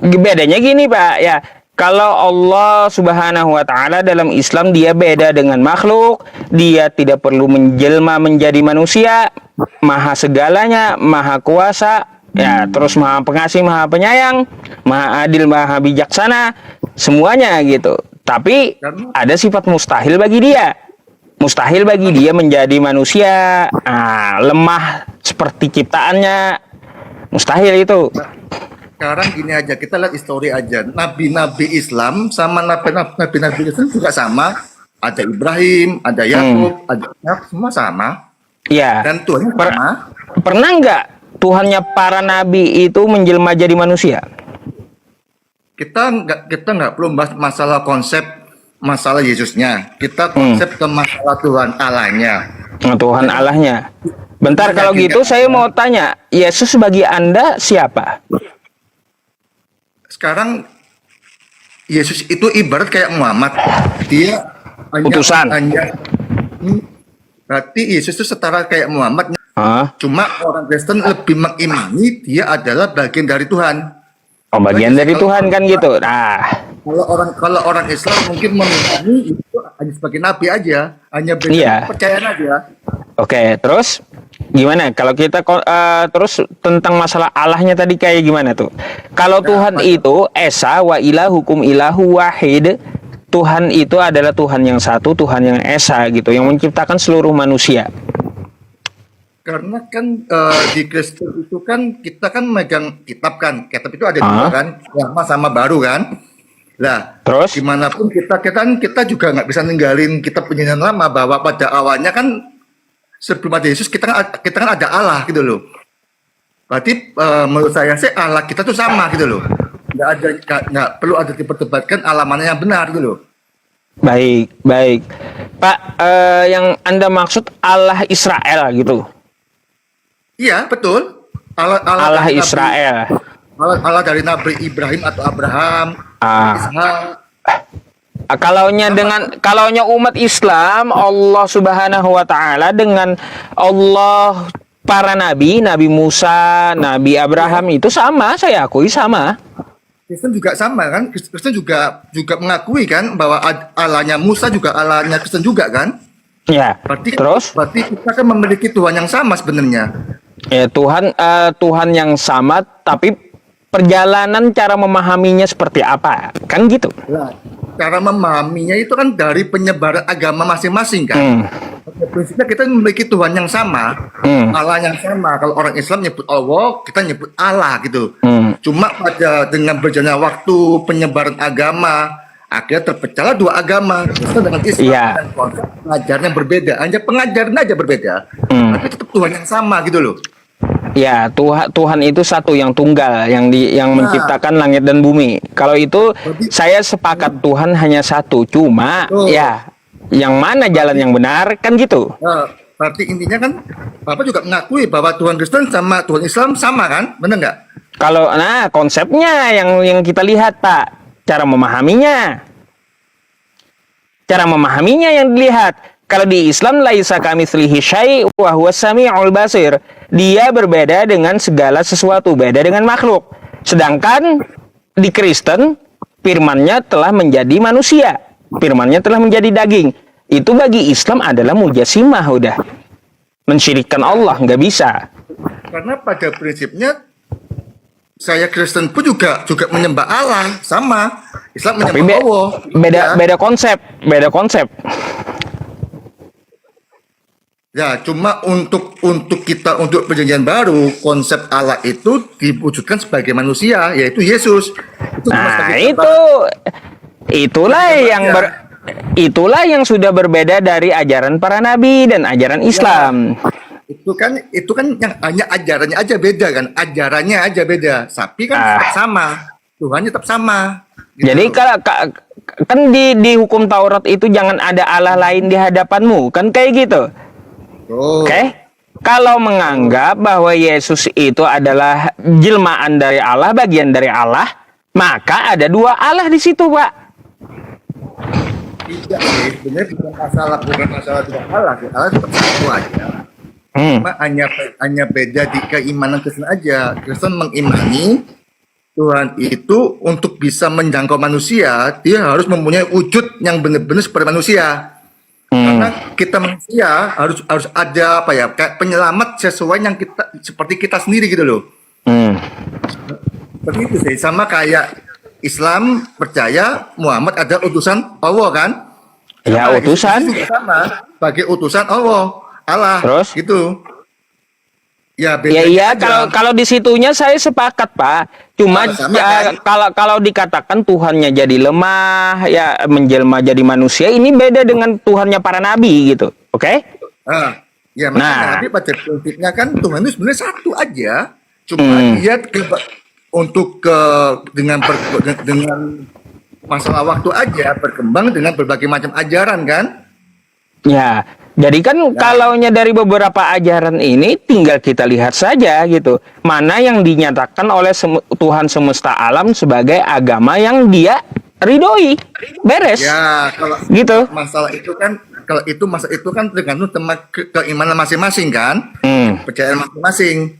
Bedanya gini Pak, ya. Kalau Allah Subhanahu wa taala dalam Islam dia beda dengan makhluk, dia tidak perlu menjelma menjadi manusia, maha segalanya, maha kuasa, ya, terus maha pengasih, maha penyayang, maha adil, maha bijaksana, semuanya gitu. Tapi ada sifat mustahil bagi dia. Mustahil bagi dia menjadi manusia, lemah seperti ciptaannya. Mustahil itu. Sekarang gini aja, kita lihat histori aja. Nabi-nabi Islam sama nabi-nabi Islam juga sama. Ada Ibrahim, ada Yakub, ada Ishak, semua sama. Ya. Dan Tuhan sama. Pernah nggak Tuhannya para nabi itu menjelma jadi manusia? Kita nggak perlu bahas masalah konsep masalah Yesusnya. Kita konsep ke masalah Tuhan Allahnya. Tuhan Allahnya. Bentar, kalau gitu saya mau tanya, Yesus bagi Anda siapa? Sekarang Yesus itu ibarat kayak Muhammad. Dia Utusan. Berarti Yesus itu setara kayak Muhammad. Hah? Cuma orang Kristen lebih mengimani dia adalah bagian dari Tuhan. Oh, bagian dari Tuhan kan gitu. Nah, Kalau orang Islam mungkin mengimani itu hanya sebagai nabi aja, hanya Iya. kepercayaan aja. oke, terus gimana? Kalau kita terus tentang masalah Allahnya tadi kayak gimana tuh? Kalau Tuhan itu esa wa ilahukum ilahu wahid, Tuhan itu adalah Tuhan yang satu, Tuhan yang esa gitu, yang menciptakan seluruh manusia. Karena kan di Kristen itu kan kita kan megang kitab kan, kitab itu ada dua kan, lama sama baru kan. Lah, Terus? gimana pun kita juga nggak bisa ninggalin kitab perjanjian lama bahwa pada awalnya kan sebelum ada Yesus kita kan ada Allah gitu loh. Berarti menurut saya sih Allah kita tuh sama gitu loh. Nggak perlu ada diperdebatkan Allah mana yang benar gitu loh. Baik. Pak, yang Anda maksud Allah Israel gitu. Iya betul. Allah dari Israel. Allah dari Nabi Ibrahim atau Abraham. Ishak. Kalaunya umat Islam, Allah Subhanahu wa taala dengan Allah para nabi, Nabi Musa, Nabi Abraham itu sama, saya akui sama. Kristen juga sama kan? Kristen juga mengakui kan bahwa Allahnya Musa juga Allahnya Kristen juga kan? Ya. Berarti kita kan memiliki Tuhan yang sama sebenarnya. Ya, Tuhan yang sama, tapi perjalanan cara memahaminya seperti apa? Kan gitu. Nah, cara memahaminya itu kan dari penyebaran agama masing-masing kan. Prinsipnya kita memiliki Tuhan yang sama, Allah yang sama. Kalau orang Islam nyebut Allah, kita nyebut Allah gitu. Cuma dengan berjalannya waktu penyebaran agama, akhirnya terpecahlah dua agama, Kristen dengan Islam, dan konsep pengajarannya berbeda. Hanya pengajaran aja berbeda, tapi tetap Tuhan yang sama gitu loh. Ya, Tuhan itu satu yang tunggal, yang menciptakan langit dan bumi. Kalau itu saya sepakat Tuhan hanya satu, cuma ya yang mana jalan yang benar kan gitu. Nah, berarti intinya kan Bapak juga mengakui bahwa Tuhan Kristen sama Tuhan Islam sama kan, benar nggak? Kalau konsepnya yang kita lihat Pak, cara memahaminya yang dilihat. Kalau di Islam laisa kamitslihi syai' wa huwas samiul basir. Dia berbeda dengan segala sesuatu, beda dengan makhluk. Sedangkan di Kristen firman-Nya telah menjadi manusia. Firman-Nya telah menjadi daging. Itu bagi Islam adalah mujassimah udah. Mensyirikkan Allah nggak bisa. Karena pada prinsipnya saya Kristen pun juga menyembah Allah sama. Islam menyembah Allah. Beda konsep. Ya, cuma untuk kita untuk perjanjian baru konsep Allah itu diwujudkan sebagai manusia, yaitu Yesus. Itu cuma Nah, sebagai itulah yang itulah yang sudah berbeda dari ajaran para nabi dan ajaran Islam. itu kan yang hanya ajarannya aja beda kan, ajarannya aja beda, tapi kan tetap sama, Tuhannya tetap sama. Gitu. Jadi kalau kan di hukum Taurat itu jangan ada Allah lain di hadapanmu, kan kayak gitu. Oke? Kalau menganggap bahwa Yesus itu adalah jelmaan dari Allah, bagian dari Allah, maka ada dua Allah di situ, Pak. Tidak sih, sebenarnya bukan masalah tidak Allah, Allah tetap satu aja. Cuma hanya beda di keimanan Kristen aja. Kristen mengimani Tuhan itu untuk bisa menjangkau manusia, dia harus mempunyai wujud yang benar-benar seperti manusia. Karena kita manusia harus ada apa ya, kayak penyelamat sesuai yang kita seperti kita sendiri gitu loh. Seperti itu sih, sama kayak Islam percaya Muhammad ada utusan Allah kan? Ya, Sama utusan. Yesus juga sama sebagai utusan Allah. Terus? Gitu. Ya, Iya, kalau di situnya saya sepakat, Pak. Cuma kalau dikatakan Tuhannya jadi lemah, ya menjelma jadi manusia, ini beda dengan Tuhannya para nabi gitu. Oke? Ya, makanya nabi pada prinsipnya kan Tuhan itu sebenarnya satu aja. Cuma dia dengan masalah waktu aja berkembang dengan berbagai macam ajaran kan? Ya, jadi kan kalaunya dari beberapa ajaran ini tinggal kita lihat saja gitu. Mana yang dinyatakan oleh Tuhan semesta alam sebagai agama yang dia ridhoi. Beres. Ya, kalau gitu. Masalah itu kan tergantung sama keimanan masing-masing kan? Percayaan masing-masing.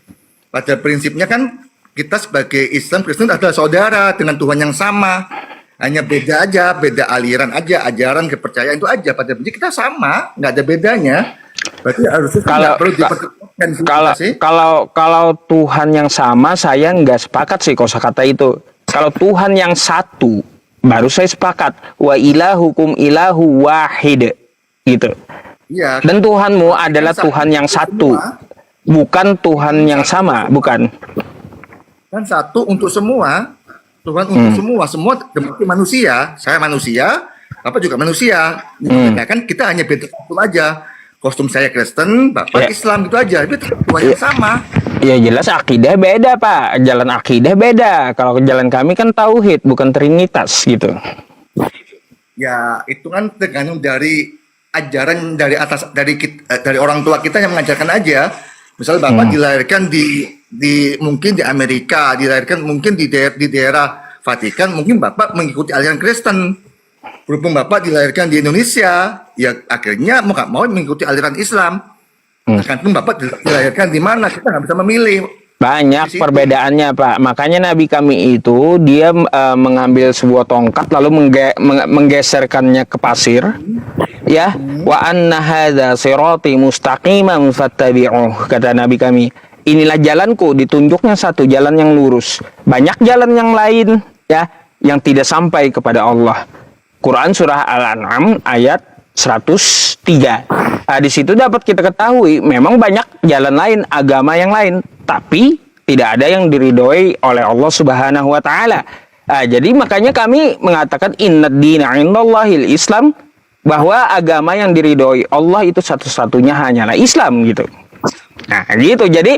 Pada prinsipnya kan kita sebagai Islam Kristen adalah saudara dengan Tuhan yang sama. Hanya beda aja, beda aliran aja, ajaran, kepercayaan itu aja. Pada prinsip kita sama, nggak ada bedanya. Berarti harusnya nggak perlu dipertemukan sih. Kalau Tuhan yang sama, saya nggak sepakat sih kosakata itu. Kalau Tuhan yang satu, baru saya sepakat. Wa ilahukum ilahu wahid, gitu. Iya. Dan Tuhanmu adalah Tuhan yang satu, bukan Tuhan yang sama, bukan. Kan satu untuk semua. Tuhan untuk semua demi manusia. Saya manusia, Bapak juga manusia. Nah, kan kita hanya beda kostum aja. Kostum saya Kristen, Bapak Islam gitu aja. Itu Tuhan yang sama. Ya jelas akidah beda, Pak. Jalan akidah beda. Kalau jalan kami kan tauhid, bukan trinitas gitu. Ya, itu kan tergantung dari ajaran dari atas dari orang tua kita yang mengajarkan aja. Misal Bapak dilahirkan mungkin di Amerika, dilahirkan mungkin di daerah Vatikan, mungkin Bapak mengikuti aliran Kristen. Berhubung Bapak dilahirkan di Indonesia, ya akhirnya mau nggak mau mengikuti aliran Islam. Tergantung Bapak dilahirkan di mana, kita nggak bisa memilih. Banyak perbedaannya, Pak. Makanya Nabi kami itu dia mengambil sebuah tongkat lalu menggeserkannya ke pasir. Ya, wa anna hadza sirati mustaqiman fattabi'uh, kata Nabi kami. Inilah jalanku, ditunjuknya satu jalan yang lurus. Banyak jalan yang lain ya yang tidak sampai kepada Allah. Quran surah Al-An'am ayat 103. Nah, di situ dapat kita ketahui memang banyak jalan lain, agama yang lain, tapi tidak ada yang diridhoi oleh Allah Subhanahu wa taala. Nah, jadi makanya kami mengatakan innad dina 'indallahil Islam, bahwa agama yang diridhoi Allah itu satu-satunya hanyalah Islam gitu. Nah, gitu. Jadi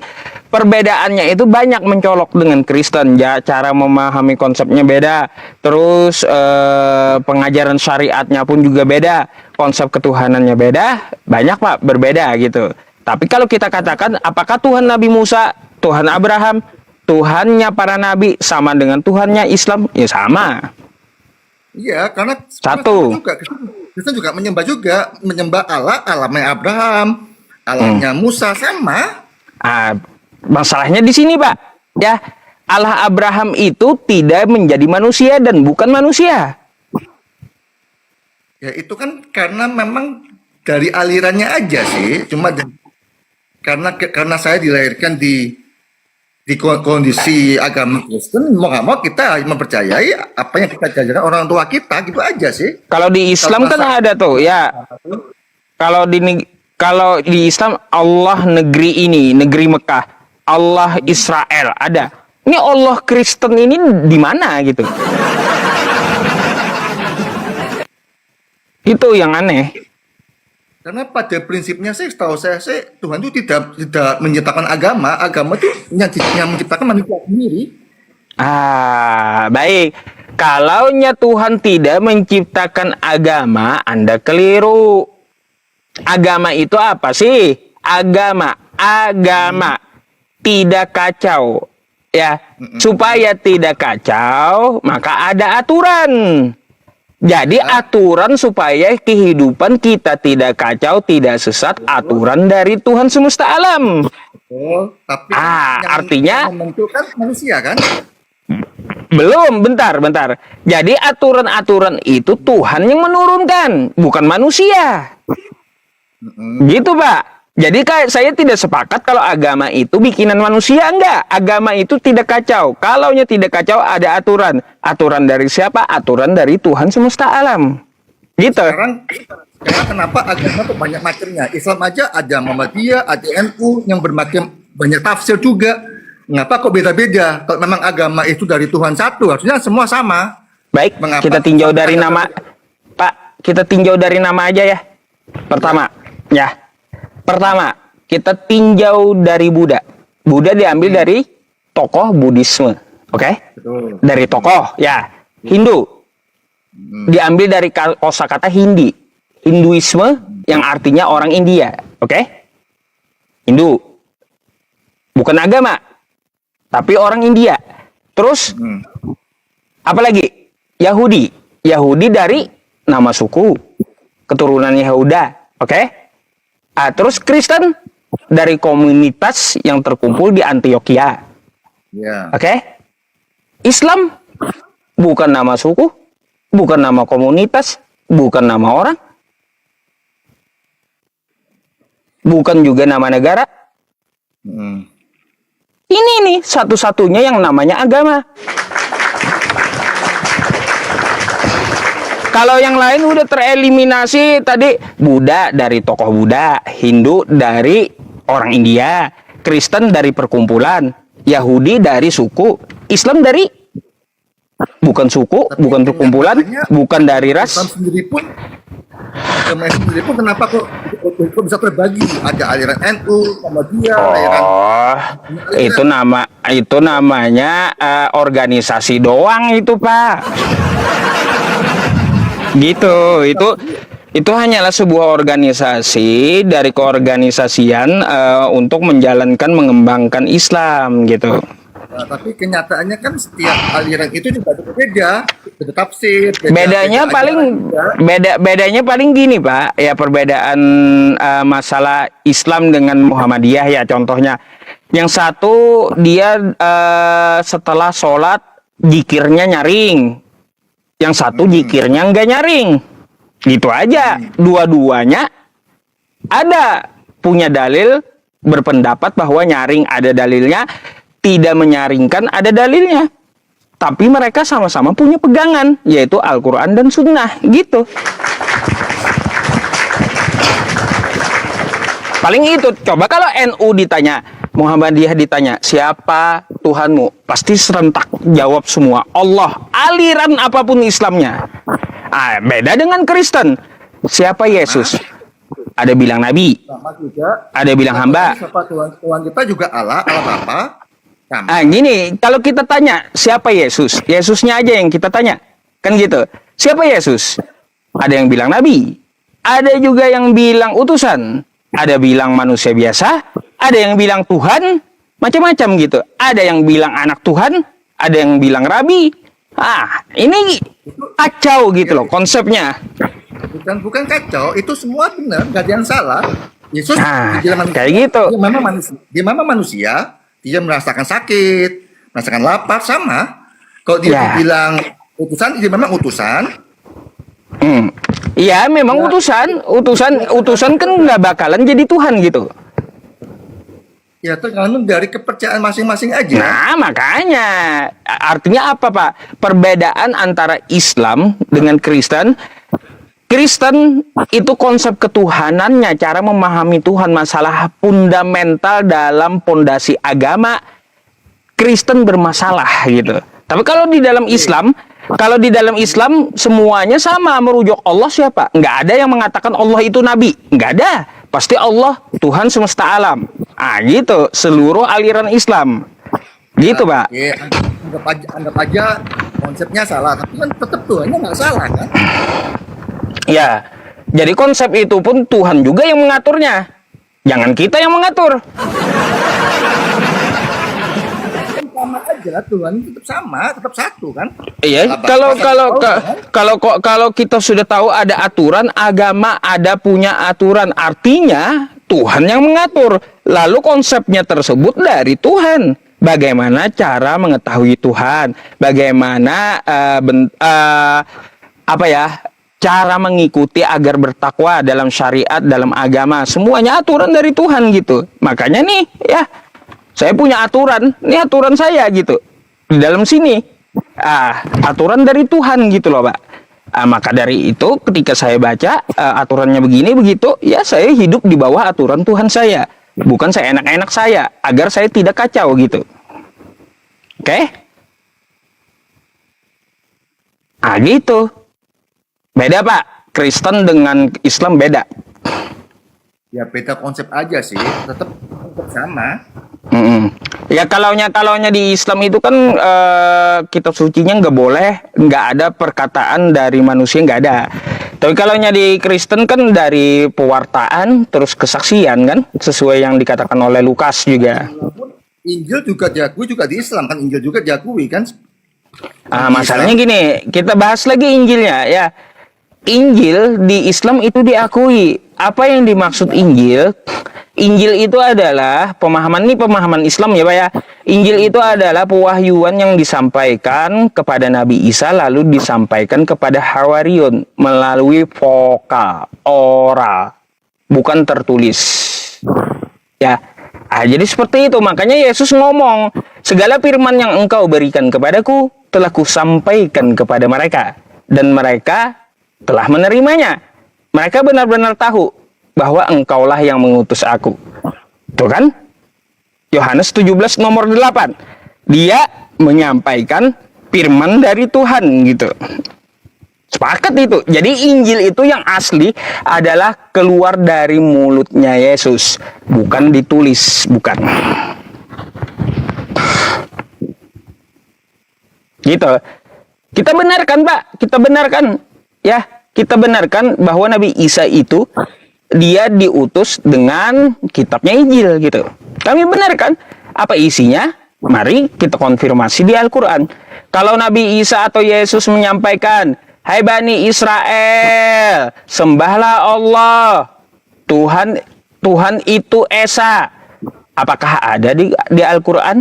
perbedaannya itu banyak mencolok dengan Kristen. Ya, cara memahami konsepnya beda. Terus pengajaran syariatnya pun juga beda. Konsep ketuhanannya beda. Banyak, Pak, berbeda gitu. Tapi kalau kita katakan apakah Tuhan Nabi Musa, Tuhan Abraham, Tuhannya para nabi sama dengan Tuhannya Islam? Ya sama. Iya, karena satu. Kristen juga menyembah Allah, Allahnya Abraham, Allahnya Musa sama. Masalahnya di sini, Pak. Ya, Allah Abraham itu tidak menjadi manusia dan bukan manusia. Ya itu kan karena memang dari alirannya aja sih. Cuma karena saya dilahirkan di kondisi agama Kristen, mau nggak mau kita mempercayai apa yang kita ajarkan orang tua kita, gitu aja sih. Kalau di Islam kan ada tuh, ya. Kalau Kalau di Islam Allah negeri ini, negeri Mekah, Allah Israel ada. Ini Allah Kristen ini di mana gitu? Itu yang aneh. Karena pada prinsipnya sih, setahu saya sih, Tuhan itu tidak menciptakan agama. Agama itu yang menciptakan manusia sendiri. Baik. Kalaunya Tuhan tidak menciptakan agama, Anda keliru. Agama itu apa sih? Agama tidak kacau. Ya, supaya tidak kacau, maka ada aturan. Jadi aturan supaya kehidupan kita tidak kacau, tidak sesat, aturan dari Tuhan semesta alam. Oh, tapi artinya yang menentukan manusia kan? belum, bentar. Jadi aturan-aturan itu Tuhan yang menurunkan, bukan manusia. Gitu, Pak. Jadi saya tidak sepakat kalau agama itu bikinan manusia, enggak. Agama itu tidak kacau. Kalaunya tidak kacau ada aturan. Aturan dari siapa? Aturan dari Tuhan semesta alam. Gitu. Sekarang kenapa agama itu banyak macamnya? Islam aja ada Muhammadiyah, ada NU yang bermacam banyak tafsir juga. Kenapa kok beda-beda? Kalau memang agama itu dari Tuhan satu, harusnya semua sama. Baik, Mengapa kita tinjau dari nama. Pak, kita tinjau dari nama aja ya. Pertama, kita tinjau dari Buddha. Buddha diambil dari tokoh Buddhisme, oke? Dari tokoh, ya. Hindu diambil dari kosakata Hindi, Hinduisme yang artinya orang India, oke? Hindu, bukan agama, tapi orang India. Terus, apalagi? Yahudi dari nama suku, keturunan Yahuda, oke? Terus Kristen dari komunitas yang terkumpul di Antioquia. Oke? Islam bukan nama suku, bukan nama komunitas, bukan nama orang, bukan juga nama negara. Ini nih satu-satunya yang namanya agama. Kalau yang lain udah tereliminasi tadi. Buddha dari tokoh Buddha, Hindu dari orang India, Kristen dari perkumpulan, Yahudi dari suku, Islam dari bukan suku, bukan perkumpulan, bukan dari ras. Islam sendiri pun kenapa kok bisa terbagi? Ada aliran NU, Muhammadiyah, aliran itu namanya organisasi doang itu, Pak. Gitu, itu hanyalah sebuah organisasi dari keorganisasian untuk menjalankan mengembangkan Islam gitu. Nah, tapi kenyataannya kan setiap aliran itu juga berbeda, beda tafsir. Bedanya paling gini, Pak. Ya, perbedaan masalah Islam dengan Muhammadiyah ya contohnya. Yang satu dia setelah sholat zikirnya nyaring. Yang satu zikirnya enggak nyaring. Gitu aja. Dua-duanya ada punya dalil berpendapat bahwa nyaring ada dalilnya, tidak menyaringkan ada dalilnya. Tapi mereka sama-sama punya pegangan, yaitu Al-Quran dan Sunnah. Gitu. Paling itu. Coba kalau NU ditanya, Muhammadiyah ditanya, siapa Tuhanmu? Pasti serentak jawab semua, Allah. Aliran apapun Islamnya. Beda dengan Kristen. Siapa Yesus? Ada bilang Nabi. Ada bilang hamba. Siapa Tuhan kita juga Allah apa? Gini, kalau kita tanya, siapa Yesus? Yesusnya aja yang kita tanya. Kan gitu. Siapa Yesus? Ada yang bilang Nabi. Ada juga yang bilang utusan. Ada bilang manusia biasa, ada yang bilang Tuhan, macam-macam gitu. Ada yang bilang anak Tuhan, ada yang bilang rabi. Ini kacau gitu loh konsepnya. Bukan kacau, itu semua benar, gak ada yang salah. Yesus kayak gitu. Dia memang manusia, dia merasakan sakit, merasakan lapar sama. Kalau dia bilang utusan, dia memang utusan. Iya, memang utusan kan nggak bakalan jadi Tuhan gitu. Ya tergantung dari kepercayaan masing-masing aja. Nah, makanya artinya apa, Pak? Perbedaan antara Islam dengan Kristen Kristen itu konsep ketuhanannya, cara memahami Tuhan, masalah fundamental dalam pondasi agama Kristen bermasalah gitu. Tapi kalau di dalam Islam semuanya sama, merujuk Allah siapa? Nggak ada yang mengatakan Allah itu nabi, nggak ada. Pasti Allah Tuhan semesta alam. Ah gitu, seluruh aliran Islam. Gitu, Pak. Ya, anggap aja konsepnya salah, tapi kan tetap Tuhannya nggak salah kan? Ya, jadi konsep itu pun Tuhan juga yang mengaturnya. Jangan kita yang mengatur. Sama aja, Tuhan tetap sama, tetap satu kan? Iya, kalau kita sudah tahu ada aturan agama, ada punya aturan, artinya Tuhan yang mengatur. Lalu konsepnya tersebut dari Tuhan. Bagaimana cara mengetahui Tuhan? Bagaimana cara mengikuti agar bertakwa dalam syariat, dalam agama, semuanya aturan dari Tuhan gitu. Makanya nih, ya, saya punya aturan, ini aturan saya gitu. Di dalam sini, aturan dari Tuhan gitu loh, Pak. Maka dari itu, ketika saya baca aturannya begini, begitu, ya saya hidup di bawah aturan Tuhan saya. Bukan saya enak-enak saya, agar saya tidak kacau gitu. Oke? Gitu. Beda, Pak. Kristen dengan Islam beda. Ya beda konsep aja sih, tetap sama. Ya kalaunya di Islam itu kan kitab sucinya nggak ada perkataan dari manusia, nggak ada. Tapi kalaunya di Kristen kan dari pewartaan terus kesaksian kan, sesuai yang dikatakan oleh Lukas juga. Injil juga diakui juga di Islam kan, Injil juga diakui kan. Masalahnya gini, kita bahas lagi Injilnya ya. Injil di Islam itu diakui. Apa yang dimaksud Injil? Injil itu adalah pemahaman Islam ya Pak ya. Injil itu adalah pewahyuan yang disampaikan kepada Nabi Isa lalu disampaikan kepada Hawariun melalui vokal, oral, bukan tertulis. Ya. Jadi seperti itu, makanya Yesus ngomong, segala firman yang engkau berikan kepadaku telah kusampaikan kepada mereka dan mereka telah menerimanya. Mereka benar-benar tahu bahwa engkaulah yang mengutus aku. Tuh kan? Yohanes 17 nomor 8. Dia menyampaikan firman dari Tuhan gitu. Sepakat itu. Jadi Injil itu yang asli adalah keluar dari mulutnya Yesus, bukan ditulis, bukan. Gitu. Kita benarkan, Pak. Kita benarkan. Ya, kita benarkan bahwa Nabi Isa itu dia diutus dengan kitabnya Injil gitu. Kami benarkan. Apa isinya? Mari kita konfirmasi di Al-Quran. Kalau Nabi Isa atau Yesus menyampaikan, hai Bani Israel, sembahlah Allah, Tuhan itu Esa. Apakah ada di Al-Quran?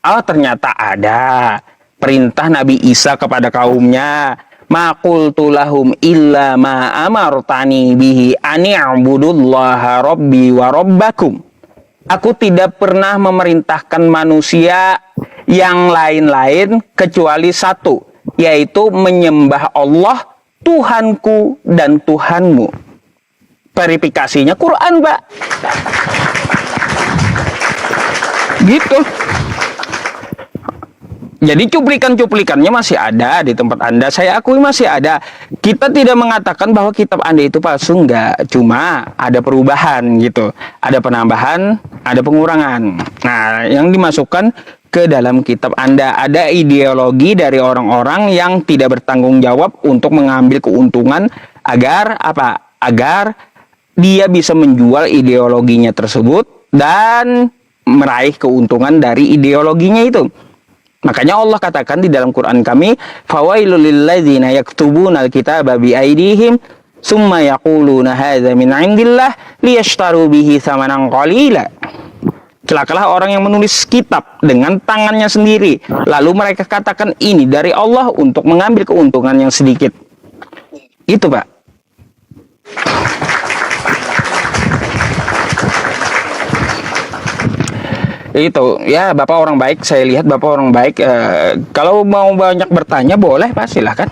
Oh, ternyata ada. Perintah Nabi Isa kepada kaumnya, ma qultu lahum illa ma amartani bihi ani'budullaha rabbi wa rabbakum. Aku tidak pernah memerintahkan manusia yang lain-lain kecuali satu, yaitu menyembah Allah, Tuhanku dan Tuhanmu. Verifikasinya Quran, Pak. Gitu. Jadi cuplikan-cuplikannya masih ada di tempat Anda. Saya akui masih ada. Kita tidak mengatakan bahwa kitab Anda itu palsu, enggak. Cuma ada perubahan gitu. Ada penambahan, ada pengurangan. Nah, yang dimasukkan ke dalam kitab Anda ada ideologi dari orang-orang yang tidak bertanggung jawab untuk mengambil keuntungan agar apa? Agar dia bisa menjual ideologinya tersebut dan meraih keuntungan dari ideologinya itu. Makanya Allah katakan di dalam Quran kami, fawailul lilladzina yaktubuna alkitaba biaydihim summa yaquluna hadza min indillah liyashtaru bihi tsamanan qalila. Celakalah orang yang menulis kitab dengan tangannya sendiri, lalu mereka katakan ini dari Allah untuk mengambil keuntungan yang sedikit. Itu, Pak. Itu ya, Bapak orang baik, saya lihat Bapak orang baik. Kalau mau banyak bertanya boleh Pak, silahkan.